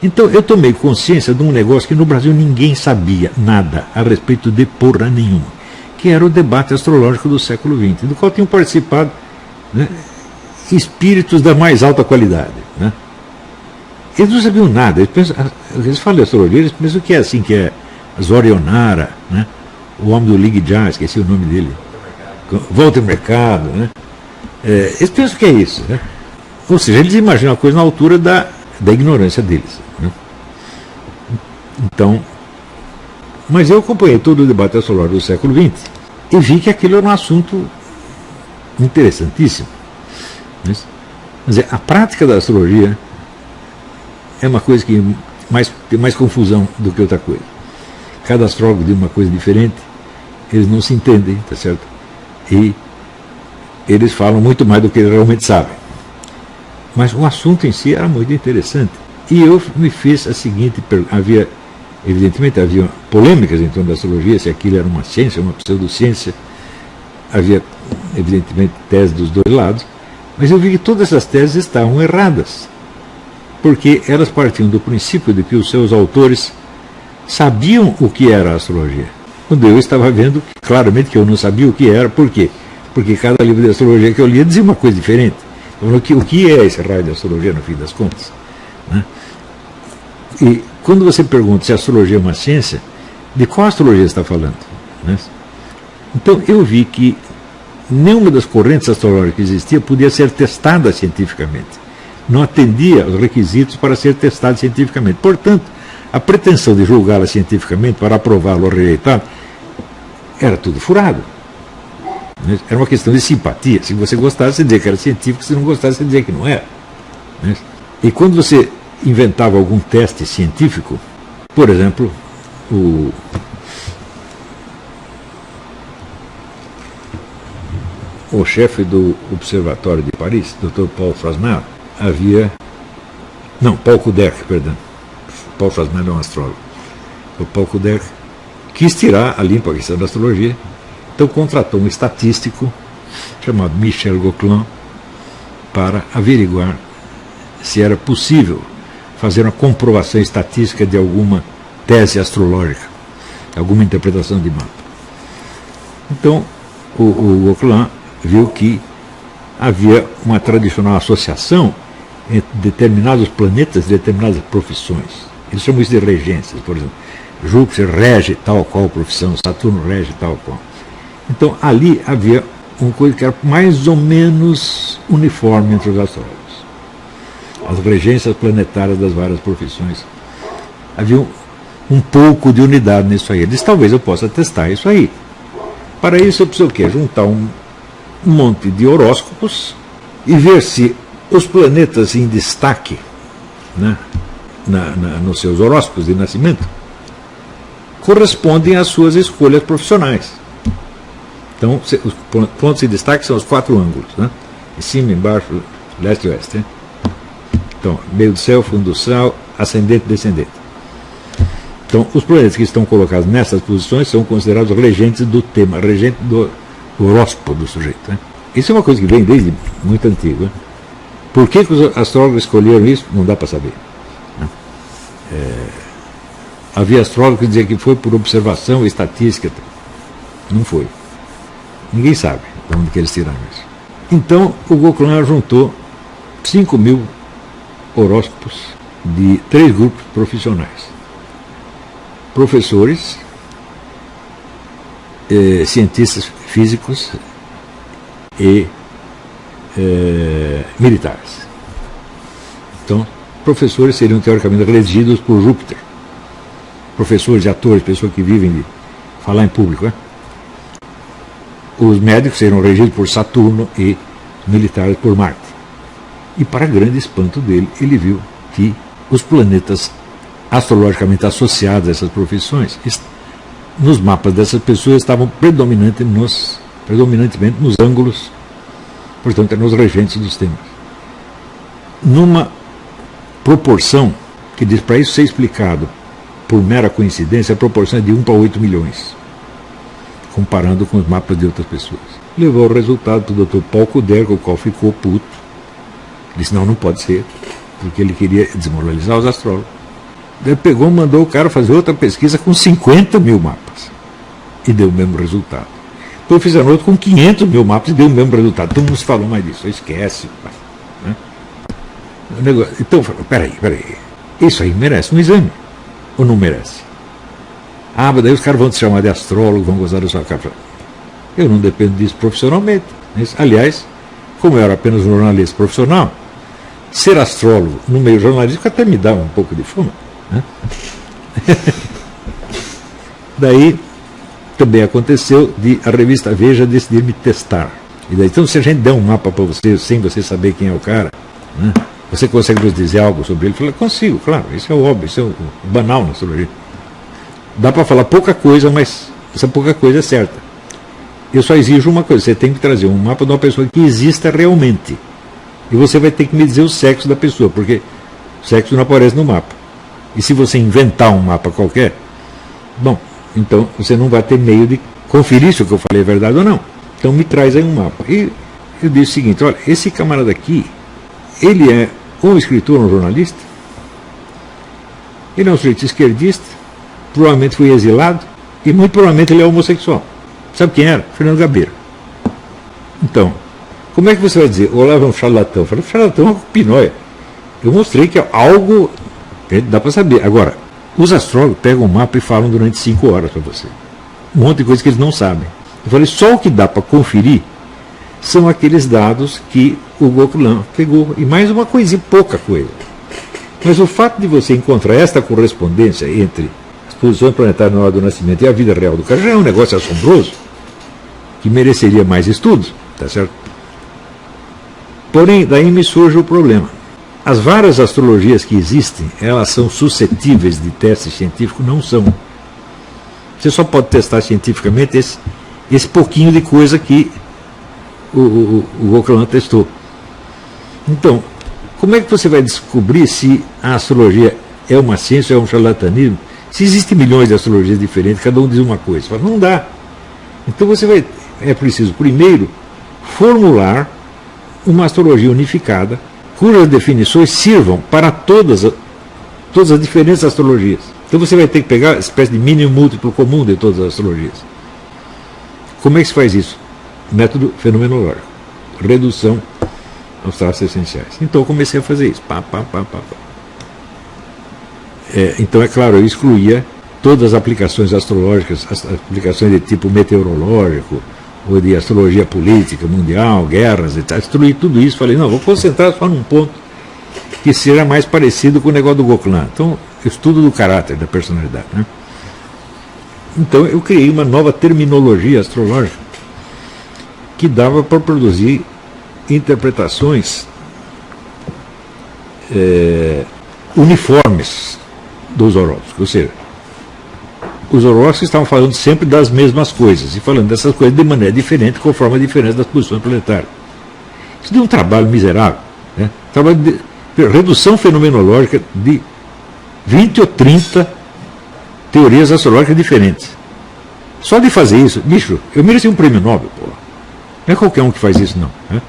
Então eu tomei consciência de um negócio que no Brasil ninguém sabia nada a respeito de porra nenhuma, que era o debate astrológico do século XX, do qual tinham participado, né, espíritos da mais alta qualidade. Né? Eles não sabiam nada, eles falam de astrologia, eles pensam que é assim, que é Zorionara, né? O homem do Ligue Já, esqueci o nome dele, Walter Mercado, né? Eles pensam que é isso, né? Ou seja, eles imaginam a coisa na altura da ignorância deles. Né? Então, mas eu acompanhei todo o debate astrológico do século XX e vi que aquilo era um assunto interessantíssimo. Né? Quer dizer, a prática da astrologia é uma coisa que tem mais confusão do que outra coisa. Cada astrólogo diz uma coisa diferente, eles não se entendem, tá certo? E eles falam muito mais do que eles realmente sabem. Mas o assunto em si era muito interessante. E eu me fiz a seguinte pergunta. Evidentemente, havia polêmicas em torno da astrologia, se aquilo era uma ciência, uma pseudociência. Havia, evidentemente, teses dos dois lados. Mas eu vi que todas essas teses estavam erradas. Porque elas partiam do princípio de que os seus autores sabiam o que era a astrologia. Quando eu estava vendo claramente que eu não sabia o que era. Por quê? Porque cada livro de astrologia que eu lia dizia uma coisa diferente. O que é esse raio de astrologia, no fim das contas? Né? E quando você pergunta se a astrologia é uma ciência, de qual astrologia está falando? Né? Então eu vi que nenhuma das correntes astrológicas que existia podia ser testada cientificamente. Não atendia aos requisitos para ser testada cientificamente. Portanto, a pretensão de julgá-la cientificamente para aprová-la ou rejeitá-la era tudo furado. Era uma questão de simpatia. Se você gostasse, você dizia que era científico, se não gostasse, você dizia que não era. E quando você inventava algum teste científico, por exemplo, o chefe do Observatório de Paris, Dr. Paul Frasnel, Paul Kuderk, perdão. Paul Frasnel é um astrólogo. O Paul Kuderk quis tirar a limpa a questão da astrologia, então contratou um estatístico chamado Michel Gauquelin para averiguar se era possível fazer uma comprovação estatística de alguma tese astrológica, alguma interpretação de mapa. Então, o Gauquelin viu que havia uma tradicional associação entre determinados planetas e determinadas profissões. Eles chamam isso de regências, por exemplo. Júpiter rege tal qual profissão, Saturno rege tal qual. Então, ali havia uma coisa que era mais ou menos uniforme entre os astrólogos. As regências planetárias das várias profissões. Havia um pouco de unidade nisso aí. Ele disse, talvez eu possa testar isso aí. Para isso eu preciso o quê? Juntar um monte de horóscopos e ver se os planetas em destaque, né, nos seus horóscopos de nascimento correspondem às suas escolhas profissionais. Então, os pontos de destaque são os 4 ângulos, né? Em cima, embaixo, leste e oeste. Né? Então, meio do céu, fundo do céu, ascendente e descendente. Então, os planetas que estão colocados nessas posições são considerados regentes do tema, regente do horóscopo do sujeito. Né? Isso é uma coisa que vem desde muito antigo. Né? Por que os astrólogos escolheram isso? Não dá para saber. Né? Havia astrólogos que diziam que foi por observação estatística. Não foi. Ninguém sabe de onde que eles tiraram isso. Então, o Gauquelin juntou 5.000 horóscopos de 3 grupos profissionais. Professores, cientistas físicos e militares. Então, professores seriam teoricamente regidos por Júpiter. Professores e atores, pessoas que vivem de falar em público, né? Os médicos seriam regidos por Saturno e militares por Marte. E, para grande espanto dele, ele viu que os planetas astrologicamente associados a essas profissões, nos mapas dessas pessoas, estavam predominantemente nos ângulos, portanto, nos regentes dos temas. Numa proporção que diz, para isso ser explicado por mera coincidência, a proporção é de 1 para 8 milhões. Comparando com os mapas de outras pessoas. Levou o resultado para o Dr. Paul Kuderk, o qual ficou puto. Disse, não pode ser, porque ele queria desmoralizar os astrólogos. Ele pegou e mandou o cara fazer outra pesquisa com 50 mil mapas. E deu o mesmo resultado. Depois fizeram outro com 500 mil mapas e deu o mesmo resultado. Todo mundo se falou mais disso. Esquece. Né? O negócio, então, peraí. Isso aí merece um exame. Ou não merece? Ah, mas daí os caras vão te chamar de astrólogo, vão gozar da sua cara. Eu não dependo disso profissionalmente. Aliás, como eu era apenas um jornalista profissional, ser astrólogo no meio jornalístico até me dava um pouco de fome. Né? Daí também aconteceu de a revista Veja decidir me testar. E daí, então, se a gente der um mapa para você, sem você saber quem é o cara, né, você consegue nos dizer algo sobre ele? Eu falei, consigo, claro, isso é o óbvio, isso é o banal na astrologia. Dá para falar pouca coisa, mas essa pouca coisa é certa. Eu só exijo uma coisa, você tem que trazer um mapa de uma pessoa que exista realmente. E você vai ter que me dizer o sexo da pessoa, porque o sexo não aparece no mapa. E se você inventar um mapa qualquer, bom, então você não vai ter meio de conferir se o que eu falei é verdade ou não. Então me traz aí um mapa. E eu disse o seguinte, olha, esse camarada aqui, ele é um escritor, um jornalista, ele é um sujeito esquerdista, provavelmente foi exilado, e muito provavelmente ele é homossexual. Sabe quem era? Fernando Gabeira. Então, como é que você vai dizer, Olavo é um charlatão? Eu falei, charlatão é uma pinóia. Eu mostrei que é algo que dá para saber. Agora, os astrólogos pegam o mapa e falam durante 5 horas para você. Um monte de coisa que eles não sabem. Eu falei, só o que dá para conferir são aqueles dados que o Goklan pegou. E mais uma coisinha, pouca coisa. Mas o fato de você encontrar esta correspondência entre as posições planetárias na hora do nascimento e a vida real do cara já é um negócio assombroso, que mereceria mais estudos, tá certo? Porém, daí me surge o problema. As várias astrologias que existem, elas são suscetíveis de teste científico? Não são. Você só pode testar cientificamente esse pouquinho de coisa que o Goklan testou. Então, como é que você vai descobrir se a astrologia é uma ciência ou é um charlatanismo? Se existem milhões de astrologias diferentes, cada um diz uma coisa. Fala, não dá. Então é preciso, primeiro, formular uma astrologia unificada, cujas definições sirvam para todas as diferentes astrologias. Então você vai ter que pegar uma espécie de mínimo múltiplo comum de todas as astrologias. Como é que se faz isso? Método fenomenológico. Redução aos traços essenciais. Então eu comecei a fazer isso. Então, é claro, eu excluía todas as aplicações astrológicas, as aplicações de tipo meteorológico, ou de astrologia política, mundial, guerras e tal. Excluí tudo isso. Falei, não, vou concentrar só num ponto que seja mais parecido com o negócio do Goklan. Então, estudo do caráter, da personalidade. Né? Então, eu criei uma nova terminologia astrológica que dava para produzir interpretações uniformes dos horóscopos. Ou seja, os horóscopos estavam falando sempre das mesmas coisas e falando dessas coisas de maneira diferente, conforme a diferença das posições planetárias. Isso deu um trabalho miserável. Né? Trabalho de redução fenomenológica de 20 ou 30 teorias astrológicas diferentes. Só de fazer isso, bicho, eu mereci um prêmio Nobel, pô. Não é qualquer um que faz isso, não. Né?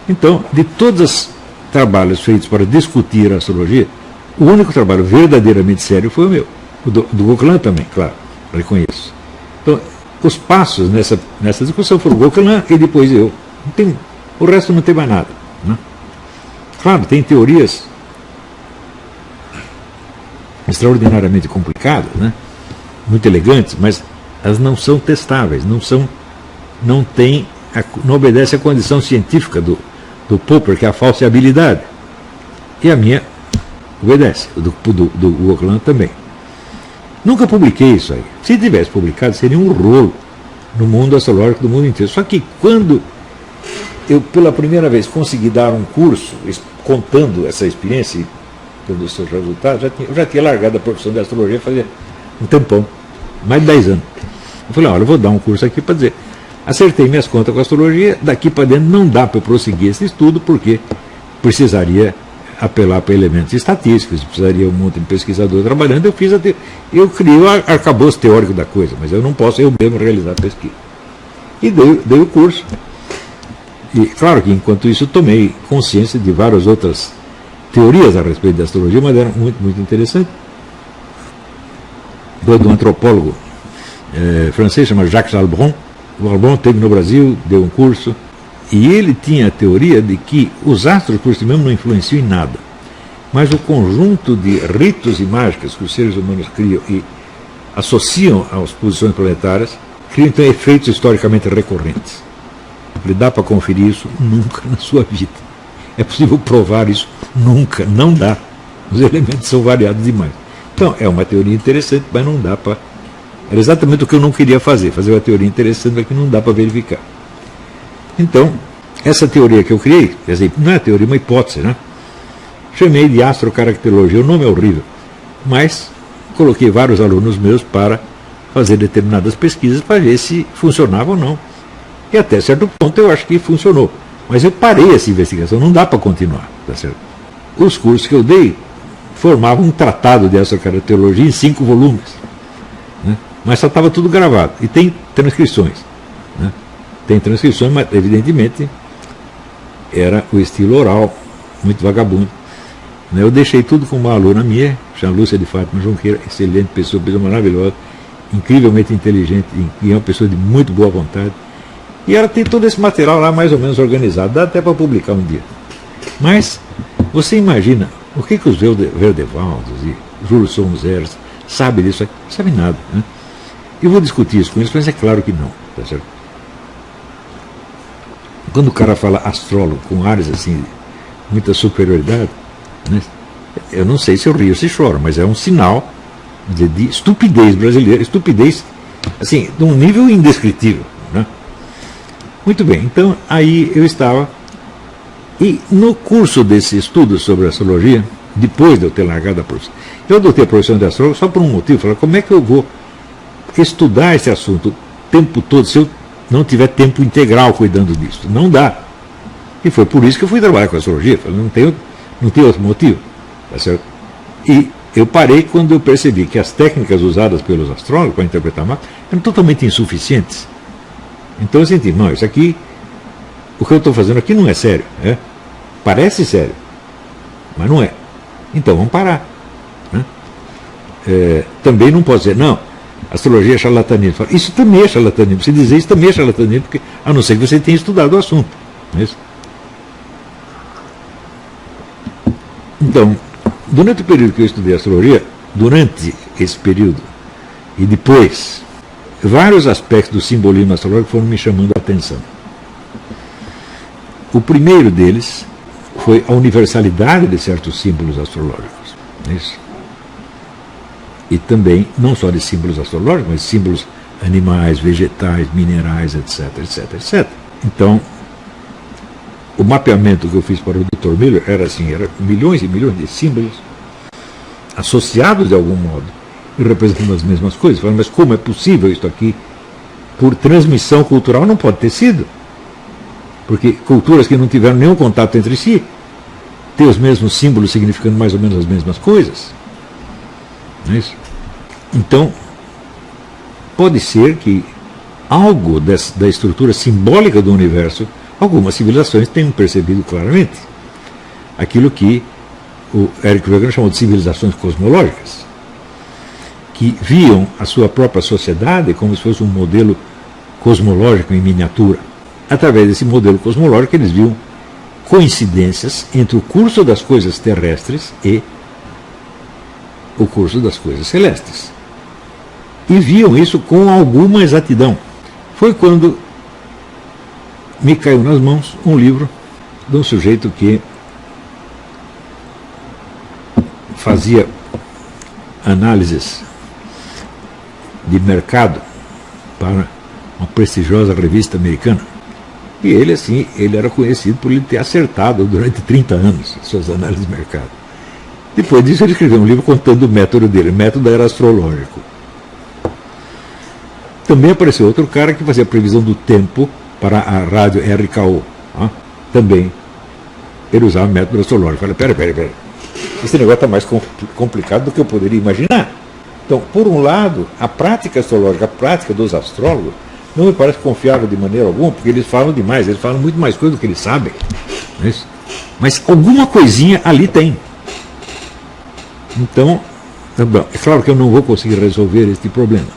Então, de todos os trabalhos feitos para discutir a astrologia, o único trabalho verdadeiramente sério foi o meu. O do Goklan também, claro, reconheço. Então, os passos nessa discussão foram o Goklan e depois eu. O resto não tem mais nada. Né? Claro, tem teorias extraordinariamente complicadas, né? Muito elegantes, mas elas não são testáveis, não obedecem à condição científica do Popper, que é a falseabilidade. E a minha obedece, do Goklan também. Nunca publiquei isso aí. Se tivesse publicado, seria um rolo no mundo astrológico do mundo inteiro. Só que quando eu, pela primeira vez, consegui dar um curso contando essa experiência e dando os seus resultados, eu já tinha largado a profissão de astrologia fazia um tempão, mais de 10 anos. Eu falei, olha, eu vou dar um curso aqui para dizer, acertei minhas contas com a astrologia, daqui para dentro não dá para eu prosseguir esse estudo, porque precisaria apelar para elementos estatísticos, precisaria um monte de pesquisador trabalhando, eu criei o arcabouço teórico da coisa, mas eu não posso eu mesmo realizar a pesquisa. E dei o curso. E claro que enquanto isso tomei consciência de várias outras teorias a respeito da astrologia, mas eram muito, muito interessantes. Do antropólogo francês, chama Jacques Albron. O Albron esteve no Brasil, deu um curso, e ele tinha a teoria de que os astros por si mesmos não influenciam em nada, mas o conjunto de ritos e mágicas que os seres humanos criam e associam às posições planetárias, criam então efeitos historicamente recorrentes. Ele dá para conferir isso? Nunca na sua vida. É possível provar isso? Nunca, não dá. Os elementos são variados demais. Então, é uma teoria interessante, mas não dá para... Era exatamente o que eu não queria fazer uma teoria interessante, mas que não dá para verificar. Então, essa teoria que eu criei, quer dizer, não é teoria, é uma hipótese, né? Chamei de astrocaracterologia, o nome é horrível, mas coloquei vários alunos meus para fazer determinadas pesquisas para ver se funcionava ou não. E até certo ponto eu acho que funcionou. Mas eu parei essa investigação, não dá para continuar. Tá certo? Os cursos que eu dei formavam um tratado de astrocaracterologia em 5 volumes. Né? Mas só estava tudo gravado. E tem transcrições. Né? Tem transcrições, mas evidentemente era o estilo oral, muito vagabundo. Eu deixei tudo com uma aluna minha, chama Lúcia de Fátima Junqueira, excelente pessoa maravilhosa, incrivelmente inteligente e é uma pessoa de muito boa vontade. E ela tem todo esse material lá mais ou menos organizado, dá até para publicar um dia. Mas você imagina o que os Verdevaldos e Júlio Somzeres sabem disso? Não sabem nada. Né? Eu vou discutir isso com eles, mas é claro que não. Tá certo? Quando o cara fala astrólogo com áreas assim, muita superioridade, né? Eu não sei se eu rio ou se choro, mas é um sinal de estupidez brasileira, estupidez assim, de um nível indescritível. Né? Muito bem, então aí eu estava, e no curso desse estudo sobre astrologia, depois de eu ter largado a profissão, eu adotei a profissão de astrólogo só por um motivo, falei, como é que eu vou estudar esse assunto o tempo todo se eu não tiver tempo integral cuidando disso? Não dá. E foi por isso que eu fui trabalhar com astrologia, falei, não tem outro motivo. Tá certo? E eu parei quando eu percebi que as técnicas usadas pelos astrólogos para interpretar a mapa eram totalmente insuficientes. Então eu senti, não, isso aqui, o que eu estou fazendo aqui não é sério. Né? Parece sério, mas não é. Então vamos parar. Né? Também não pode dizer, não, astrologia é charlatanismo. Isso também é charlatanismo. Se dizer isso também é charlatanismo, porque, a não ser que você tenha estudado o assunto. Não é isso? Então, durante o período que eu estudei astrologia, durante esse período e depois, vários aspectos do simbolismo astrológico foram me chamando a atenção. O primeiro deles foi a universalidade de certos símbolos astrológicos. Isso. E também, não só de símbolos astrológicos, mas símbolos animais, vegetais, minerais, etc, etc, etc. Então, o mapeamento que eu fiz para o Dr. Miller era assim, era milhões e milhões de símbolos associados de algum modo e representando as mesmas coisas. Falando, mas como é possível isso aqui? Por transmissão cultural não pode ter sido. Porque culturas que não tiveram nenhum contato entre si têm os mesmos símbolos significando mais ou menos as mesmas coisas. Não é isso? Então, pode ser que algo da estrutura simbólica do universo algumas civilizações tenham percebido claramente. Aquilo que o Eric Wegener chamou de civilizações cosmológicas, que viam a sua própria sociedade como se fosse um modelo cosmológico em miniatura. Através desse modelo cosmológico, eles viam coincidências entre o curso das coisas terrestres e o curso das coisas celestes. E viam isso com alguma exatidão. Foi quando me caiu nas mãos um livro de um sujeito que fazia análises de mercado para uma prestigiosa revista americana. E ele, assim, ele era conhecido por ele ter acertado durante 30 anos suas análises de mercado. Depois disso ele escreveu um livro contando o método dele. O método era astrológico. Também apareceu outro cara que fazia previsão do tempo para a rádio RKO. Também ele usava método astrológico. Eu falei, pera. Esse negócio está mais complicado do que eu poderia imaginar. Então, por um lado, a prática astrológica, a prática dos astrólogos, não me parece confiável de maneira alguma, porque eles falam demais, eles falam muito mais coisa do que eles sabem. Não é isso? Mas alguma coisinha ali tem. Então, é claro que eu não vou conseguir resolver este problema.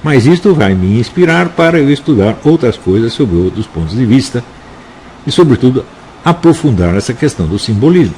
Mas isto vai me inspirar para eu estudar outras coisas sobre outros pontos de vista e, sobretudo, aprofundar essa questão do simbolismo.